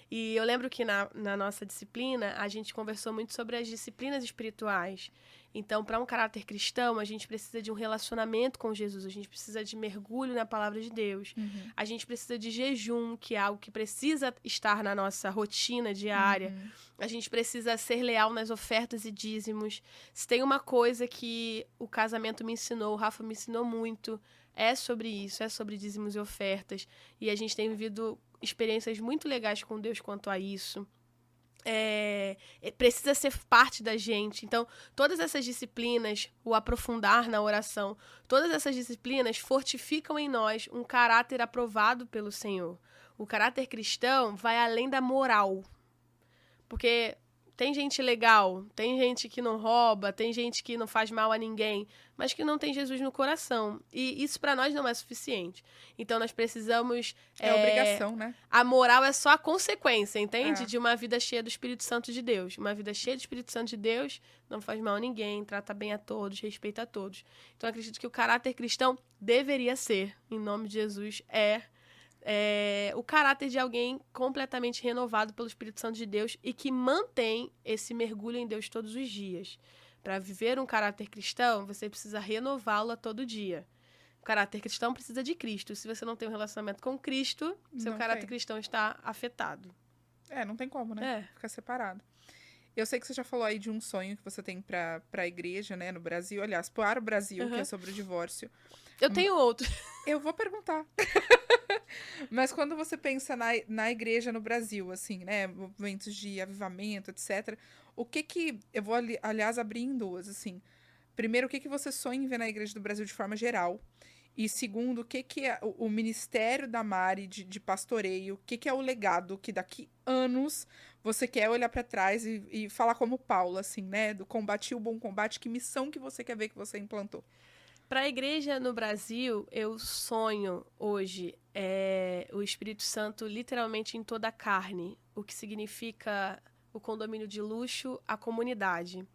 E eu lembro que na nossa disciplina, a gente conversou muito sobre as disciplinas espirituais. Então, para um caráter cristão, a gente precisa de um relacionamento com Jesus, a gente precisa de mergulho na palavra de Deus, a gente precisa de jejum, que é algo que precisa estar na nossa rotina diária, a gente precisa ser leal nas ofertas e dízimos. Se tem uma coisa que o casamento me ensinou, o Rafa me ensinou muito, é sobre isso, é sobre dízimos e ofertas. E a gente tem vivido experiências muito legais com Deus quanto a isso. Precisa ser parte da gente. Então, todas essas disciplinas, o aprofundar na oração, todas essas disciplinas fortificam em nós um caráter aprovado pelo Senhor. O caráter cristão vai além da moral. Porque tem gente legal, tem gente que não rouba, tem gente que não faz mal a ninguém, mas que não tem Jesus no coração. E isso para nós não é suficiente. Então nós precisamos... obrigação, né? A moral é só a consequência, entende? De uma vida cheia do Espírito Santo de Deus. Uma vida cheia do Espírito Santo de Deus não faz mal a ninguém, trata bem a todos, respeita a todos. Então eu acredito que o caráter cristão deveria ser, em nome de Jesus, o caráter de alguém completamente renovado pelo Espírito Santo de Deus e que mantém esse mergulho em Deus todos os dias. Para viver um caráter cristão, você precisa renová-lo a todo dia. O caráter cristão precisa de Cristo. Se você não tem um relacionamento com Cristo, seu caráter cristão está afetado. Não tem como, né? Fica separado. Eu sei que você já falou aí de um sonho que você tem para a igreja, né, no Brasil. Aliás, para o Brasil, que é sobre o divórcio. Eu tenho outro. Eu vou perguntar. Mas quando você pensa na igreja no Brasil, assim, né, movimentos de avivamento, etc., o que eu vou, aliás, abrir em duas, assim, primeiro, o que você sonha em ver na Igreja do Brasil de forma geral? E segundo, o que é o ministério da Mari de pastoreio? O que é o legado que daqui anos você quer olhar para trás e falar como Paulo, assim, né? Do combate o bom combate, que missão que você quer ver que você implantou? Para a igreja no Brasil, eu sonho hoje o Espírito Santo literalmente em toda a carne, o que significa o condomínio de luxo, a comunidade.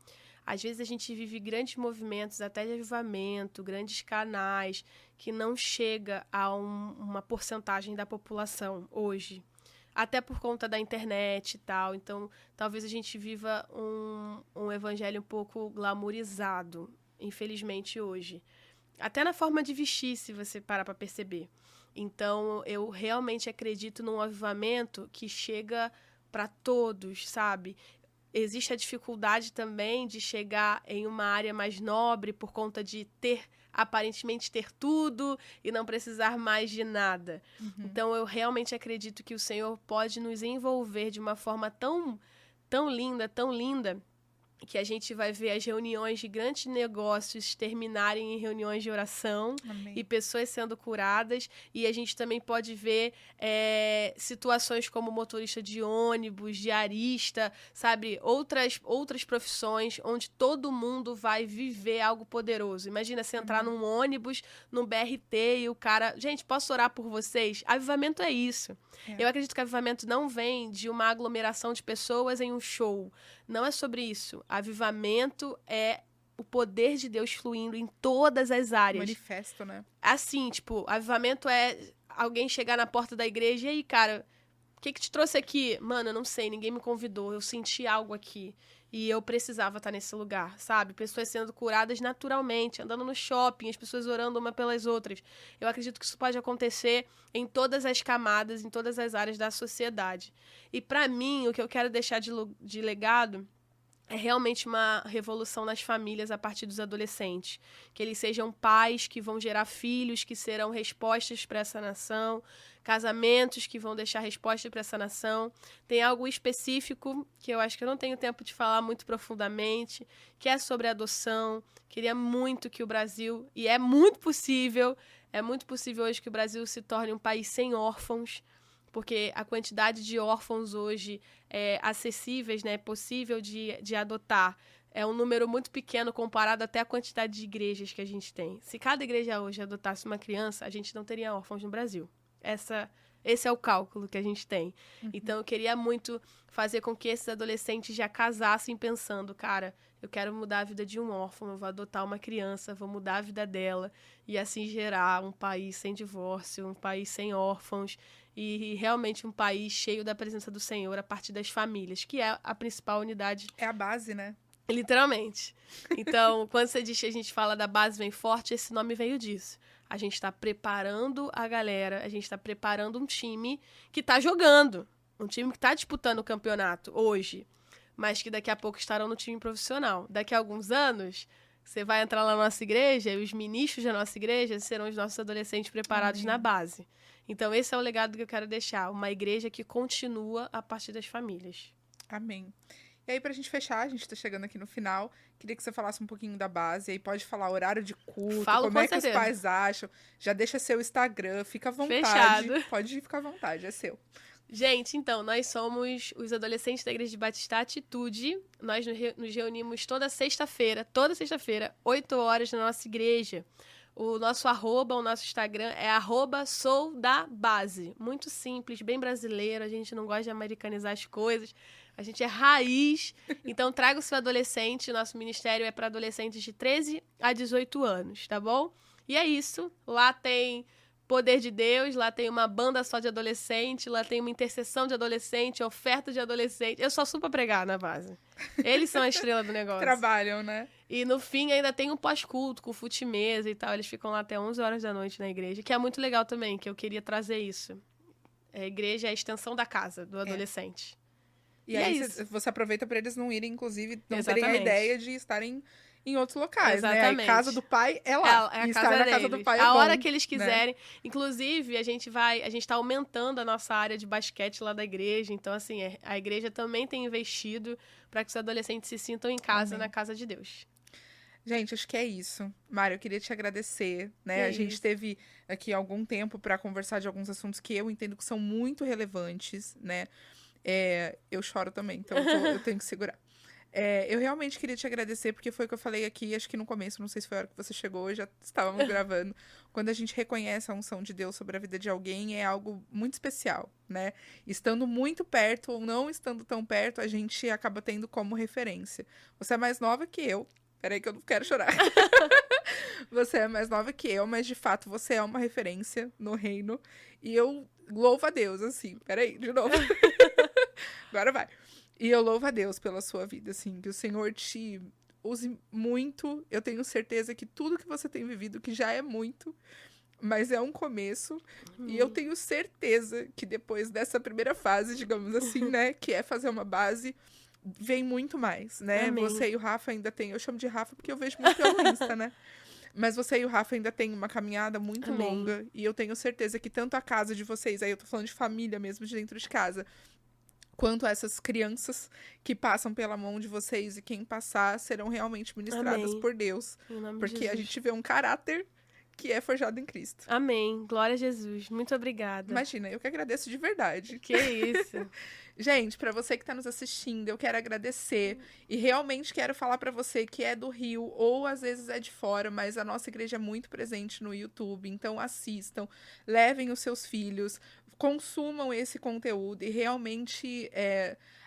Às vezes a gente vive grandes movimentos, até de avivamento, grandes canais, que não chega a uma porcentagem da população hoje. Até por conta da internet e tal. Então, talvez a gente viva um evangelho um pouco glamourizado, infelizmente, hoje. Até na forma de vestir, se você parar para perceber. Então, eu realmente acredito num avivamento que chega para todos, sabe? Existe a dificuldade também de chegar em uma área mais nobre por conta de aparentemente ter tudo e não precisar mais de nada. Então, eu realmente acredito que o Senhor pode nos envolver de uma forma tão linda, que a gente vai ver as reuniões de grandes negócios terminarem em reuniões de oração. Amém. E pessoas sendo curadas, e a gente também pode ver situações como motorista de ônibus, diarista, sabe, outras profissões onde todo mundo vai viver algo poderoso. Imagina você entrar num ônibus, num BRT e o cara, gente, posso orar por vocês? Avivamento é isso. Eu acredito que avivamento não vem de uma aglomeração de pessoas em um show. Não é sobre isso. Avivamento é o poder de Deus fluindo em todas as áreas. Manifesto, né? Assim, tipo, avivamento é alguém chegar na porta da igreja e aí, cara, o que te trouxe aqui? Mano, eu não sei, ninguém me convidou, eu senti algo aqui e eu precisava estar nesse lugar, sabe? Pessoas sendo curadas naturalmente, andando no shopping, as pessoas orando uma pelas outras. Eu acredito que isso pode acontecer em todas as camadas, em todas as áreas da sociedade. E pra mim, o que eu quero deixar de legado é realmente uma revolução nas famílias a partir dos adolescentes. Que eles sejam pais que vão gerar filhos que serão respostas para essa nação, casamentos que vão deixar resposta para essa nação. Tem algo específico que eu acho que eu não tenho tempo de falar muito profundamente, que é sobre adoção. Queria muito que o Brasil, e é muito possível hoje que o Brasil se torne um país sem órfãos, porque a quantidade de órfãos hoje acessíveis, né, possível de adotar, é um número muito pequeno comparado até a quantidade de igrejas que a gente tem. Se cada igreja hoje adotasse uma criança, a gente não teria órfãos no Brasil. Esse é o cálculo que a gente tem. Então, eu queria muito fazer com que esses adolescentes já casassem pensando, cara, eu quero mudar a vida de um órfão, eu vou adotar uma criança, vou mudar a vida dela e assim gerar um país sem divórcio, um país sem órfãos e realmente um país cheio da presença do Senhor a partir das famílias, que é a principal unidade. É a base, né? Literalmente. Então, quando você diz que a gente fala da base vem forte, esse nome veio disso. A gente está preparando a galera, a gente está preparando um time que está jogando, um time que está disputando o campeonato hoje, mas que daqui a pouco estarão no time profissional. Daqui a alguns anos, você vai entrar lá na nossa igreja e os ministros da nossa igreja serão os nossos adolescentes preparados na base. Então, esse é o legado que eu quero deixar, uma igreja que continua a partir das famílias. Amém. E aí, pra gente fechar, a gente tá chegando aqui no final, queria que você falasse um pouquinho da base, aí pode falar horário de culto, como é que os pais acham, já deixa seu Instagram, fica à vontade. Fechado. Pode ficar à vontade, é seu. Gente, então, nós somos os adolescentes da Igreja de Batista Atitude, nós nos reunimos toda sexta-feira, 8 horas na nossa igreja. O nosso arroba, o nosso Instagram é @soudabase. Muito simples, bem brasileiro, a gente não gosta de americanizar as coisas. A gente é raiz, então traga o seu adolescente. Nosso ministério é para adolescentes de 13 a 18 anos, tá bom? E é isso. Lá tem poder de Deus, lá tem uma banda só de adolescente, lá tem uma intercessão de adolescente, oferta de adolescente. Eu só subo pra pregar na base. Eles são a estrela do negócio. Trabalham, né? E no fim ainda tem um pós-culto com fute-mesa e tal. Eles ficam lá até 11 horas da noite na igreja, que é muito legal também, que eu queria trazer isso. A igreja é a extensão da casa do adolescente. E aí você aproveita para eles não irem, inclusive, não terem a Exatamente. ideia de estarem em outros locais, Exatamente. né? A casa do pai é lá. É a e casa estar na deles. casa do pai é a bom, hora que eles né? quiserem. Inclusive, a gente tá aumentando a nossa área de basquete lá da igreja. Então, assim, a igreja também tem investido para que os adolescentes se sintam em casa, Amém. na casa de Deus. Gente, acho que é isso. Mário, eu queria te agradecer, né? Que A gente isso. teve aqui algum tempo para conversar de alguns assuntos que eu entendo que são muito relevantes, né? Eu choro também, então eu tenho que segurar. Eu realmente queria te agradecer, porque foi o que eu falei aqui, acho que no começo, não sei se foi a hora que você chegou, já estávamos gravando. Quando a gente reconhece a unção de Deus sobre a vida de alguém, é algo muito especial, né? Estando muito perto ou não estando tão perto, a gente acaba tendo como referência. Você é mais nova que eu. Peraí que eu não quero chorar. Você é mais nova que eu, mas de fato você é uma referência no reino. E eu louvo a Deus, assim. Peraí, de novo. Agora vai. E eu louvo a Deus pela sua vida, assim, que o Senhor te use muito. Eu tenho certeza que tudo que você tem vivido, que já é muito, mas é um começo. E eu tenho certeza que depois dessa primeira fase, digamos assim, né, que é fazer uma base, vem muito mais, né? Amém. Você e o Rafa ainda tem, eu chamo de Rafa porque eu vejo muito pelo Insta, né? Mas você e o Rafa ainda têm uma caminhada muito Amém. longa. E eu tenho certeza que tanto a casa de vocês, aí eu tô falando de família mesmo, de dentro de casa, quanto essas crianças que passam pela mão de vocês e quem passar serão realmente ministradas Amém. por Deus. Em nome de Porque a Jesus. gente vê um caráter que é forjado em Cristo. Amém. Glória a Jesus. Muito obrigada. Imagina, eu que agradeço de verdade. Que isso. Gente, pra você que tá nos assistindo, eu quero agradecer e realmente quero falar pra você que é do Rio ou às vezes é de fora, mas a nossa igreja é muito presente no YouTube, então assistam, levem os seus filhos, consumam esse conteúdo e realmente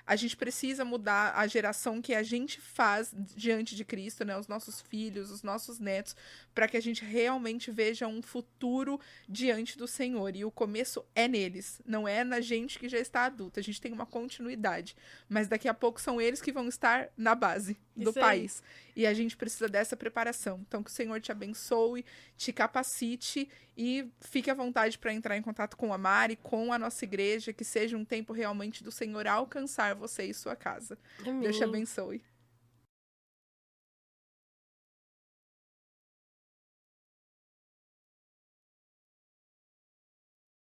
a gente precisa mudar a geração que a gente faz diante de Cristo, né? Os nossos filhos, os nossos netos, para que a gente realmente veja um futuro diante do Senhor. E o começo é neles, não é na gente que já está adulta. A gente tem uma continuidade, mas daqui a pouco são eles que vão estar na base do Isso aí. país. E a gente precisa dessa preparação. Então, que o Senhor te abençoe, te capacite e fique à vontade para entrar em contato com a Mari, com a nossa igreja, que seja um tempo realmente do Senhor alcançar você e sua casa. Amém. Deus te abençoe.